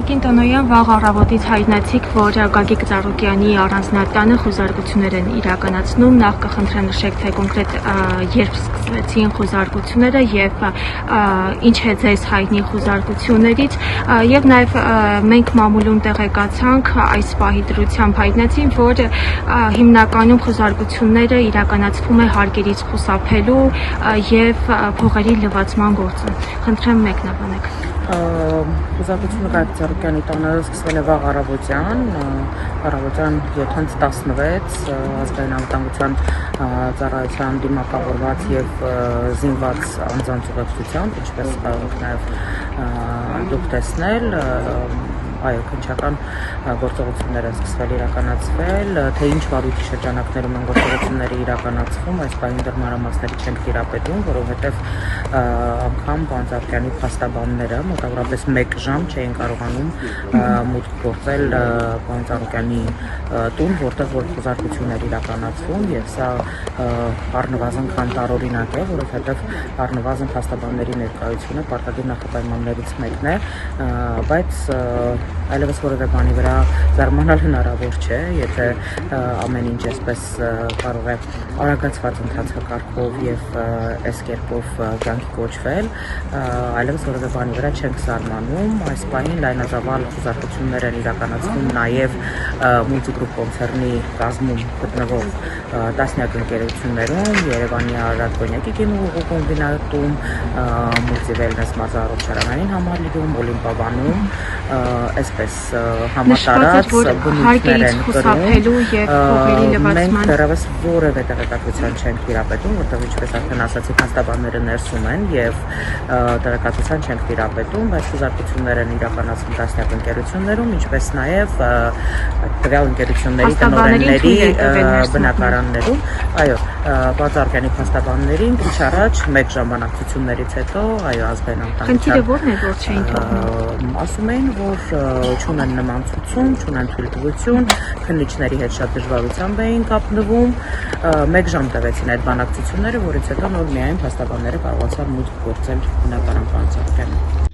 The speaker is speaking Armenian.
Տիկին Տոնոյան, վաղ առավոտից հայտնեցիք, որ Գագիկ Ծառուկյանի առանձնատանը խոզարկություններ են իրականացնում, նախ կխնդրանշեք, թե կոնկրետ երբ սկսվեցին խոզարկությունները եւ ինչ է ձեզ հայտնի խոզարկություններից եւ նաեւ մենք մամուլում տեղեկացանք այս պահի դրությամբ հայտնեցին, որ հիմնականում խոզարկությունները իրականացվում է հարկերից խուսափելու եւ փողերի լվացման գործը։ Խնդրեմ մեկնաբանեք։ Խոզարկությունը Գագիկ Ծառուկյանի տանը սկսվել է վաղ առավոտյան 7:16 ազգային անվտանգության ծառայության դիմակավորված եւ զինված անձանց ուղեկցությամբ, ինչպես կարող եք նաեւ դուք տեսնել, այո, քննչական գործողություններ են սկսվել իրականացվել, թե ինչ վարույթի շրջանակներում են գործողությունները իրականացվում, այս պահին դեռ մանրամասների չենք տիրապետում, որովհետև անգամ պարոն Ծառուկյանի փաստաբանները մոտավորապես 1 ժամ չէին կարողանում մուտք գործել պարոն Ծառուկյանի տուն, որտեղ որ խոզարկություններ իրականացվում, եւ սա առնվազն քանտարօրինակ է, որովհետև առնվազն փաստաբանների ներկայությունը պարտադիր նախապայմաններից մեկն է, բայց այլևս որևէ բանի վրա զարմանալ հնարավոր չէ, եթե ամեն ինչ այսպես կարող է արագացված ընթացակարգով եւ այս կերպով կյանքի կոչվել, այլևս որևէ բանի վրա չենք զարմանում, այս պահին լայնածավալ խոզարկություններ են իրականացվում նաեւ Multigroup կոնցեռնի կազմում գտնվող տասնյակ ընկերություններում, Երևանի Արարատ կոնյակի գինու կոմբինատում, Multiwellness Մազարով-Շարանային համալիրում, Օլիմպիադանում, այսպես համատարած բնույթներ են կրում, մենք դեռևս որևէ տեղեկատվության չենք տիրապետում, որտեղ ինչպես արդեն ասացի, փաստաբանները ներսում են եւ տեղեկատվության չենք տիրապետում, բայց խոզարկություններ են իրականացվում տասնյակ ընկերություններում, ինչպես նաեւ տվյալ ընկերությունների տնօրենների բնակարաններում, այո, պարոն Ծառուկյանի փաստաբաններին քիչ առաջ 1 ժամանակցություններից հետո, այո, ազգային անվտանգության խնդիրը ո՞րն է, որ չէին թողնում։ Ասում էին, որ չունեն նման ցուցում, չունեն թույլտվություն, քննիչների հետ շատ դժվարությամբ էին կապնվում, 1 ժամ տևեցին այդ բանակցությունները, որից հետո նոր միայն փաստաբանները կարողացան մուտք գործել բնակարան պարոն Ծառուկյանի։